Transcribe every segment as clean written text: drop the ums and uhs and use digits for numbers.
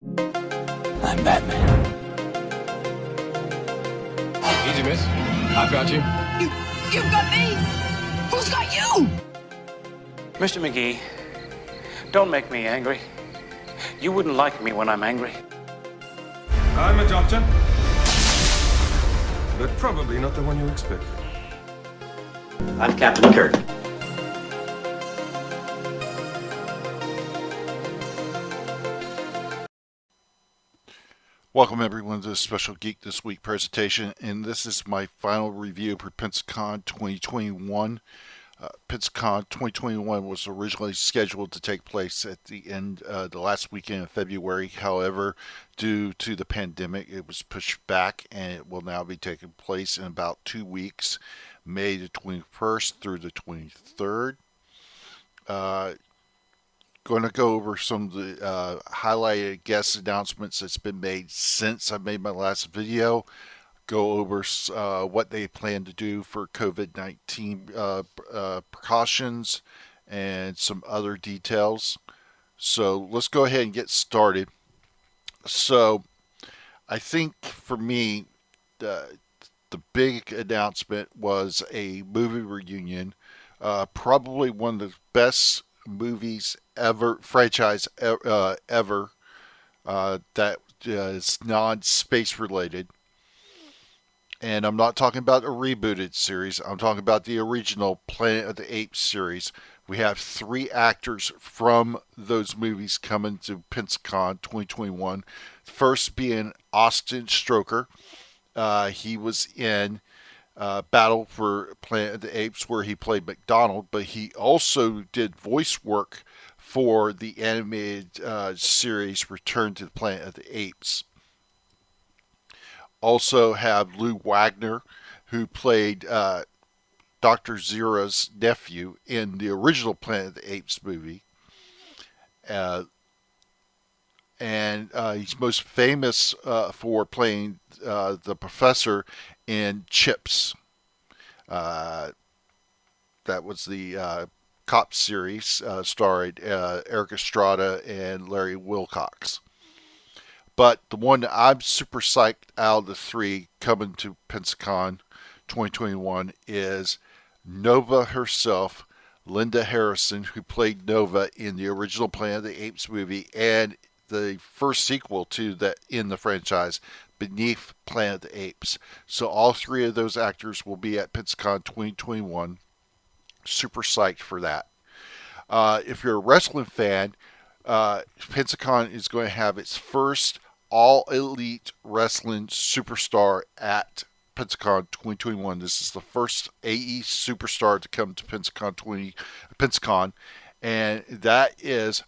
I'm Batman. Easy, miss. I've got you. You've got me? Who's got you? Mr. McGee, don't make me angry. You wouldn't like me when I'm angry. I'm a doctor. But probably not the one you expect. I'm Captain Kirk. Welcome everyone to this special Geek This Week presentation, and this is my final review for Pensacon 2021. Pensacon 2021 was originally scheduled to take place at the end, the last weekend of February. However, due to the pandemic, it was pushed back, and it will now be taking place in about 2 weeks, May the 21st through the 23rd. Going to go over some of the highlighted guest announcements that's been made since I made my last video. Go over what they plan to do for COVID-19 precautions and some other details. So let's go ahead and get started. So I think for me, the big announcement was a movie reunion. Probably one of the best movies ever, franchise ever, that is non-space related. And I'm not talking about a rebooted series. I'm talking about the original Planet of the Apes series. We have 3 actors from those movies coming to Pensacon 2021. First being Austin Stroker. He was in Battle for Planet of the Apes, where he played McDonald, but he also did voice work for the animated series Return to the Planet of the Apes. Also have Lou Wagner, who played Dr. Zira's nephew in the original Planet of the Apes movie. And he's most famous for playing the professor in Chips. That was the cop series, starred Eric Estrada and Larry Wilcox. But the one that I'm super psyched out of the 3 coming to Pensacon 2021 is Nova herself, Linda Harrison, who played Nova in the original Planet of the Apes movie and the first sequel to that in the franchise, Beneath Planet of the Apes. So all 3 of those actors will be at Pensacon 2021. Super psyched for that. If you're a wrestling fan, Pensacon is going to have its first all elite wrestling superstar at Pensacon 2021. This is the first AE superstar to come to Pensacon, and that is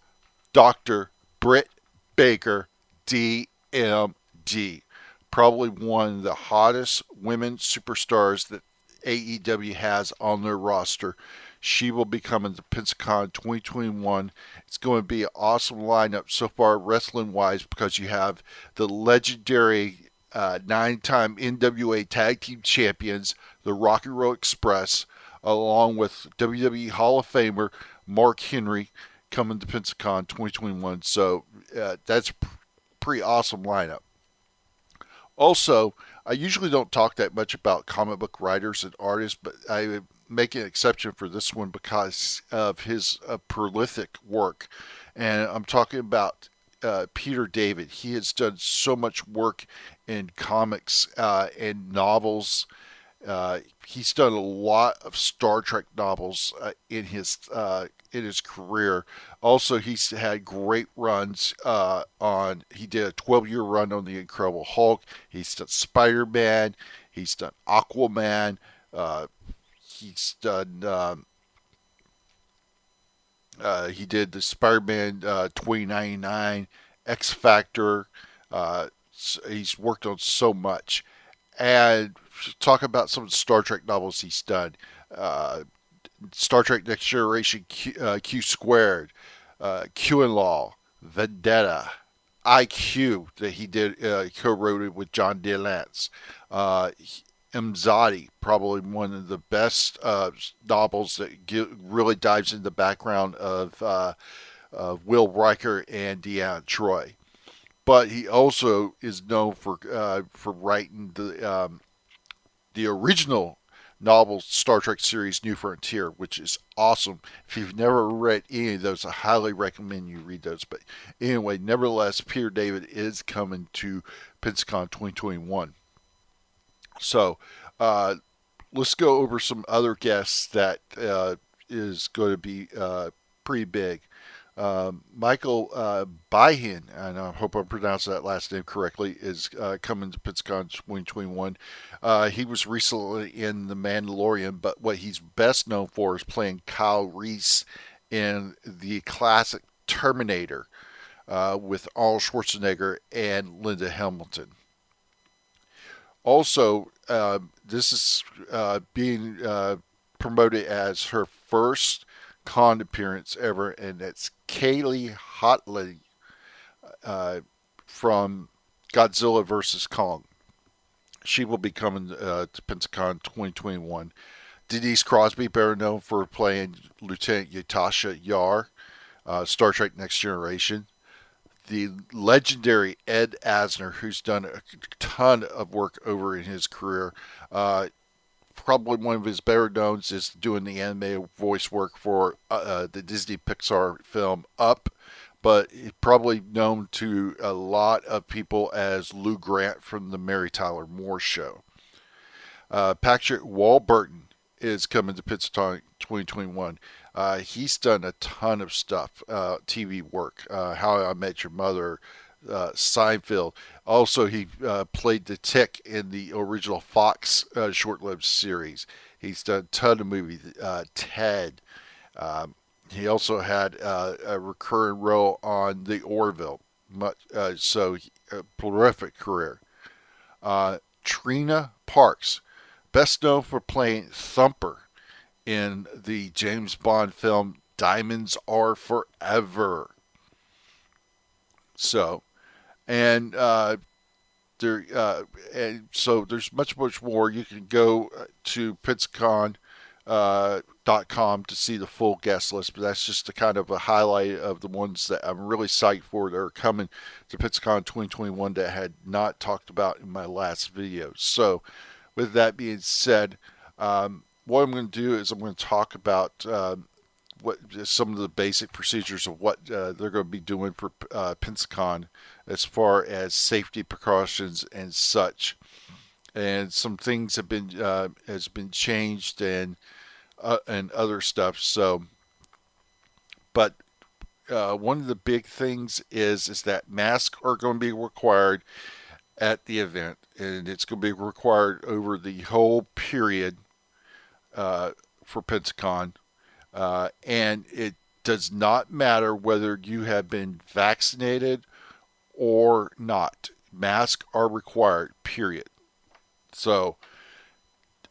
Dr. Britt Baker, DMD. Probably one of the hottest women superstars that AEW has on their roster. She will be coming to Pensacon 2021. It's going to be an awesome lineup so far wrestling-wise, because you have the legendary 9-time NWA Tag Team Champions, the Rock and Roll Express, along with WWE Hall of Famer Mark Henry coming to Pensacon 2021. So that's a pretty awesome lineup. Also, I usually don't talk that much about comic book writers and artists, but I make an exception for this one because of his prolific work. And I'm talking about Peter David. He has done so much work in comics and novels. He's done a lot of Star Trek novels in his career. Also, he's had great runs on. He did a 12-year run on the Incredible Hulk. He's done Spider-Man. He's done Aquaman. He's done. He did the Spider-Man 2099, X Factor. He's worked on so much. And talk about some of the Star Trek novels he's done. Star Trek Next Generation, Q Squared, Q-in-Law, Vendetta, IQ that he did co-wrote it with John DeLance. Mzadi, probably one of the best novels that really dives into the background of Will Riker and Deanna Troi. but he also is known for writing the original novel Star Trek series New Frontier, which is awesome. If you've never read any of those, I highly recommend you read those. But anyway, nevertheless, Peter David is coming to Pensacon 2021. So uh, let's go over some other guests that is going to be pretty big. Michael Byhan, and I hope I'm pronouncing that last name correctly, is coming to Pensacon 2021. He was recently in The Mandalorian, but what he's best known for is playing Kyle Reese in the classic Terminator with Arnold Schwarzenegger and Linda Hamilton. Also, this is being promoted as her first con appearance ever, and that's Kaylee Hotley from Godzilla vs. Kong. She will be coming to Pensacon 2021. Denise Crosby, better known for playing Lieutenant Yatasha Yar, Star Trek Next Generation. The legendary Ed Asner, who's done a ton of work over in his career. Probably one of his better knowns is doing the anime voice work for the Disney Pixar film Up, but he's probably known to a lot of people as Lou Grant from the Mary Tyler Moore Show. Patrick Warburton is coming to Pensacon 2021. He's done a ton of stuff, TV work, How I Met Your Mother, Seinfeld. Also, he played the Tick in the original Fox short-lived series. He's done a ton of movies. Ted. He also had a recurring role on The Orville. So, a prolific career. Trina Parks, best known for playing Thumper in the James Bond film Diamonds Are Forever. So, and so there's much more. You can go to Pensacon.com to see the full guest list, but that's just a kind of a highlight of the ones that I'm really psyched for that are coming to Pensacon 2021 that I had not talked about in my last video. So, with that being said, what I'm going to do is I'm going to talk about what some of the basic procedures of what they're going to be doing for Pensacon as far as safety precautions and such. And some things have been has been changed and other stuff. So, but one of the big things is that masks are going to be required at the event, and it's going to be required over the whole period for Pensacon. And it does not matter whether you have been vaccinated or not. Masks are required, period. So,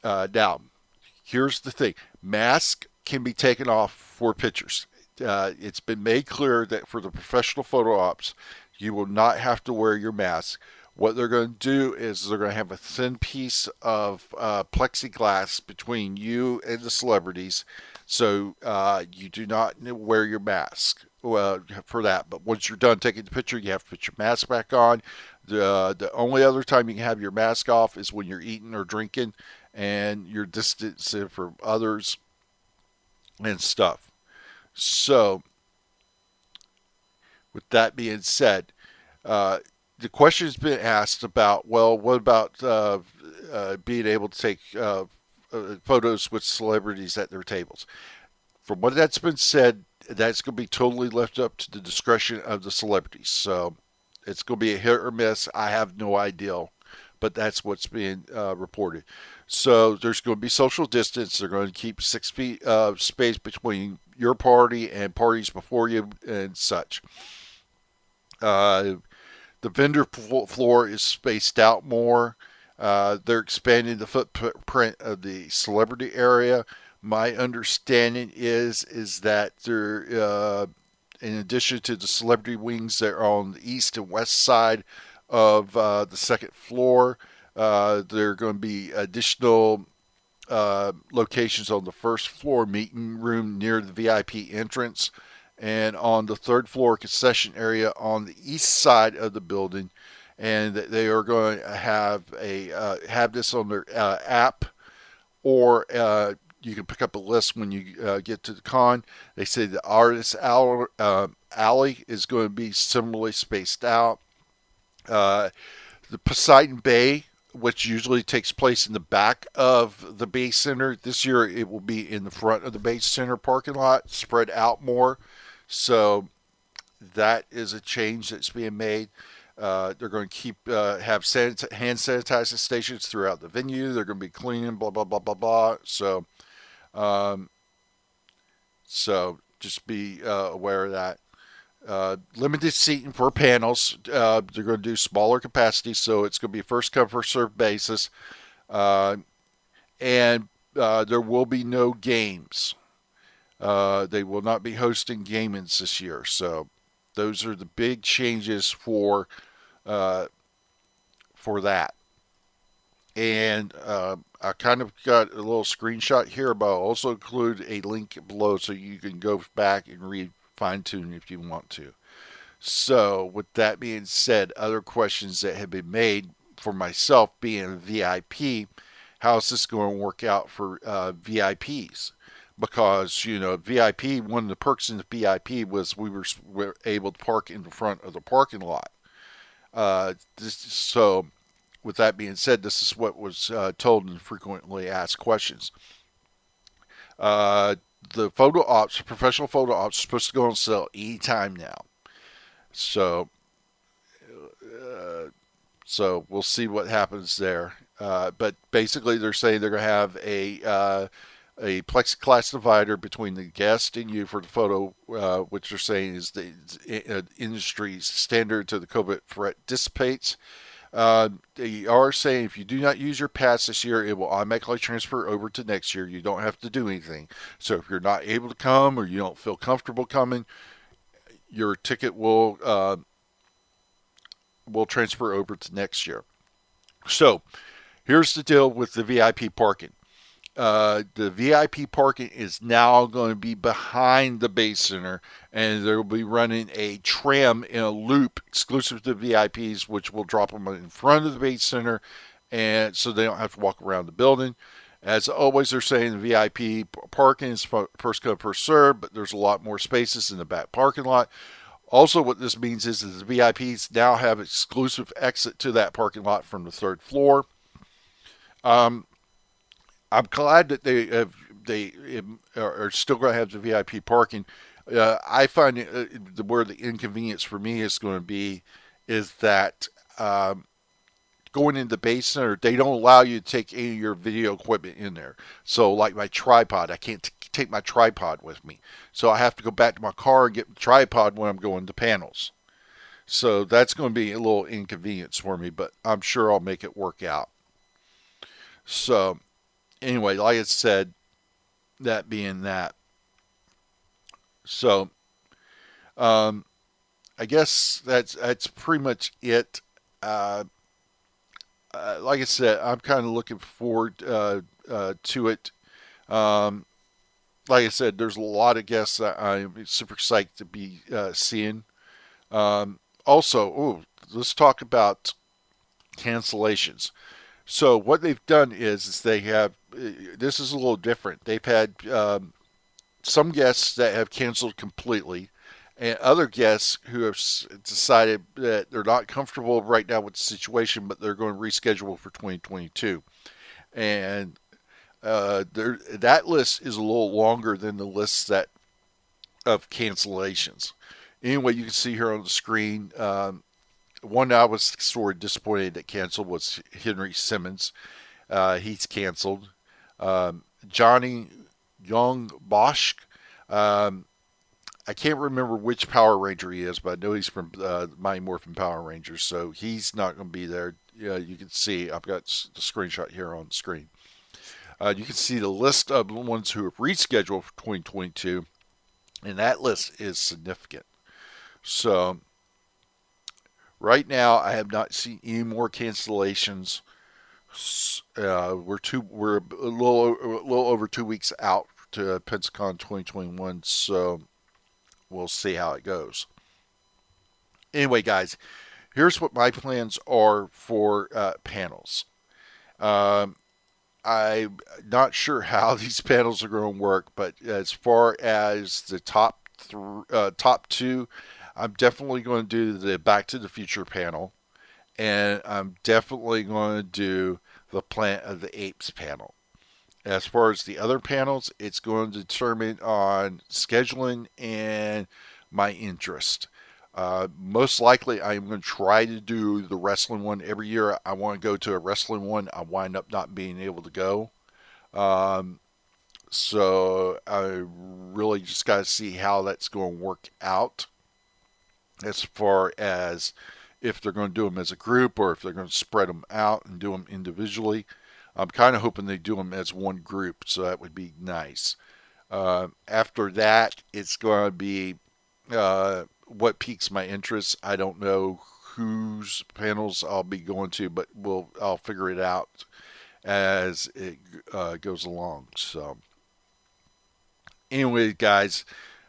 now, here's the thing. Masks can be taken off for pictures. It's been made clear that for the professional photo ops, you will not have to wear your mask. What they're going to do is they're going to have a thin piece of plexiglass between you and the celebrities, so you do not wear your mask for that. But once you're done taking the picture, you have to put your mask back on. The only other time you can have your mask off is when you're eating or drinking and you're distancing from others and stuff. So, with that being said, the question has been asked about, well, what about being able to take photos with celebrities at their tables? From what that's been said, that's going to be totally left up to the discretion of the celebrities. So it's going to be a hit or miss. I have no idea, but that's what's being reported. So there's going to be social distance. They're going to keep 6 feet of space between your party and parties before you and such. The vendor floor is spaced out more. They're expanding the footprint of the celebrity area. My understanding is that they're, in addition to the celebrity wings that are on the east and west side of the second floor, there are going to be additional locations on the first floor, meeting room near the VIP entrance, and on the third floor concession area on the east side of the building, and they are going to have this on their app, or you can pick up a list when you get to the con. They say the alley is going to be similarly spaced out. The Poseidon Bay, which usually takes place in the back of the Bay Center, this year it will be in the front of the Bay Center parking lot, spread out more. So that is a change that's being made. They're going to have hand sanitizing stations throughout the venue. They're going to be cleaning, blah blah blah blah blah. Um, so just be aware of that. Limited seating for panels. They're going to do smaller capacity, so it's going to be a first come first served basis, and there will be no games. They will not be hosting gamings this year, so those are the big changes for that. And I kind of got a little screenshot here, but I'll also include a link below so you can go back and read fine tune if you want to. So, with that being said, other questions that have been made for myself being a VIP, how is this going to work out for VIPs? Because, VIP, one of the perks in the VIP was we were able to park in the front of the parking lot. So, with that being said, this is what was told in frequently asked questions. The photo ops, professional photo ops, are supposed to go on sale anytime now. So we'll see what happens there. But basically, they're saying they're going to have a plexiglass divider between the guest and you for the photo, which they're saying is the industry standard to the COVID threat dissipates. They are saying if you do not use your pass this year, it will automatically transfer over to next year. You don't have to do anything. So if you're not able to come or you don't feel comfortable coming, your ticket will transfer over to next year. So here's the deal with the VIP parking. The VIP parking is now going to be behind the Bay Center, and they'll be running a tram in a loop exclusive to VIPs, which will drop them in front of the Bay Center, and so they don't have to walk around the building. As always, they're saying the VIP parking is first come, first served, but there's a lot more spaces in the back parking lot. Also, what this means is that the VIPs now have exclusive exit to that parking lot from the third floor. I'm glad that they are still going to have the VIP parking. I find where the inconvenience for me is going to be is that going into the Bay Center, they don't allow you to take any of your video equipment in there. So like my tripod, I can't take my tripod with me. So I have to go back to my car and get the tripod when I'm going to panels. So that's going to be a little inconvenience for me, but I'm sure I'll make it work out. So anyway, like I said, that being that. So, I guess that's pretty much it. Like I said, I'm kind of looking forward to it. Like I said, there's a lot of guests that I'm super psyched to be seeing. Also, let's talk about cancellations. So what they've done is they have, this is a little different. They've had some guests that have canceled completely, and other guests who have decided that they're not comfortable right now with the situation, but they're going to reschedule for 2022. And that list is a little longer than the list of cancellations. Anyway, you can see here on the screen, one I was sort of disappointed that canceled was Henry Simmons. He's canceled. Johnny Young Bosch. I can't remember which Power Ranger he is, but I know he's from Mighty Morphin Power Rangers, so he's not going to be there. You can see, I've got the screenshot here on the screen. You can see the list of the ones who have rescheduled for 2022, and that list is significant. So right now, I have not seen any more cancellations. We're a little over 2 weeks out to Pensacon 2021, so we'll see how it goes. Anyway, guys, here's what my plans are for panels. Um, I'm not sure how these panels are going to work, but as far as the top two, I'm definitely going to do the Back to the Future panel, and I'm definitely going to do the Planet of the Apes panel. As far as the other panels, it's going to determine on scheduling and my interest. Most likely, I'm going to try to do the wrestling one every year. I want to go to a wrestling one. I wind up not being able to go. Um, so I really just got to see how that's going to work out as far as if they're going to do them as a group or if they're going to spread them out and do them individually. I'm kind of hoping they do them as one group, so that would be nice. After that, it's going to be what piques my interest. I don't know whose panels I'll be going to, but I'll figure it out as it goes along. So, anyway, guys,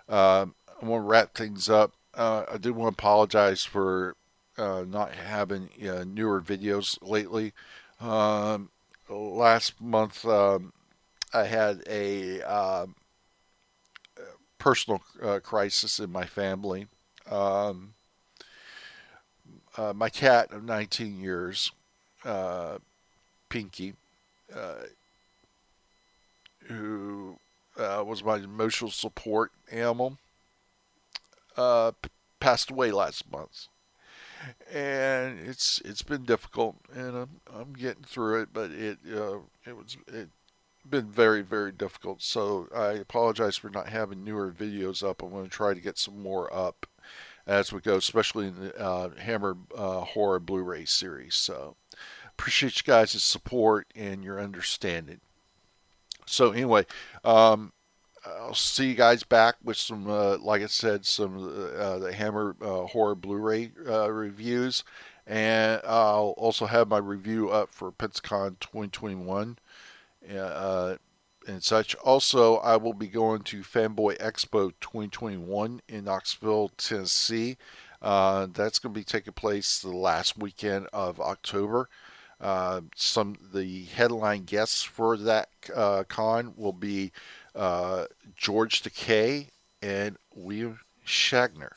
I want to wrap things up. I did want to apologize for not having newer videos lately. Last month, I had a personal crisis in my family. Um, my cat of 19 years, Pinky, uh, who was my emotional support animal, passed away last month. And it's been difficult, and I'm getting through it, but it been very, very difficult. So I apologize for not having newer videos up. I'm going to try to get some more up as we go, especially in the Hammer Horror Blu-ray series. So appreciate you guys' support and your understanding. So anyway, I'll see you guys back with some, like I said, some the Hammer Horror Blu-ray reviews, and I'll also have my review up for Pensacon 2021 uh, and such. Also, I will be going to Fanboy Expo 2021 in Knoxville, Tennessee. That's going to be taking place the last weekend of October. The headline guests for that con will be George Takei and William Shatner.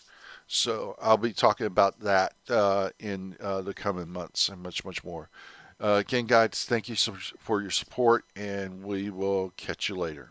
So I'll be talking about that in the coming months and much, much more. Again, guys, thank you for your support, and we will catch you later.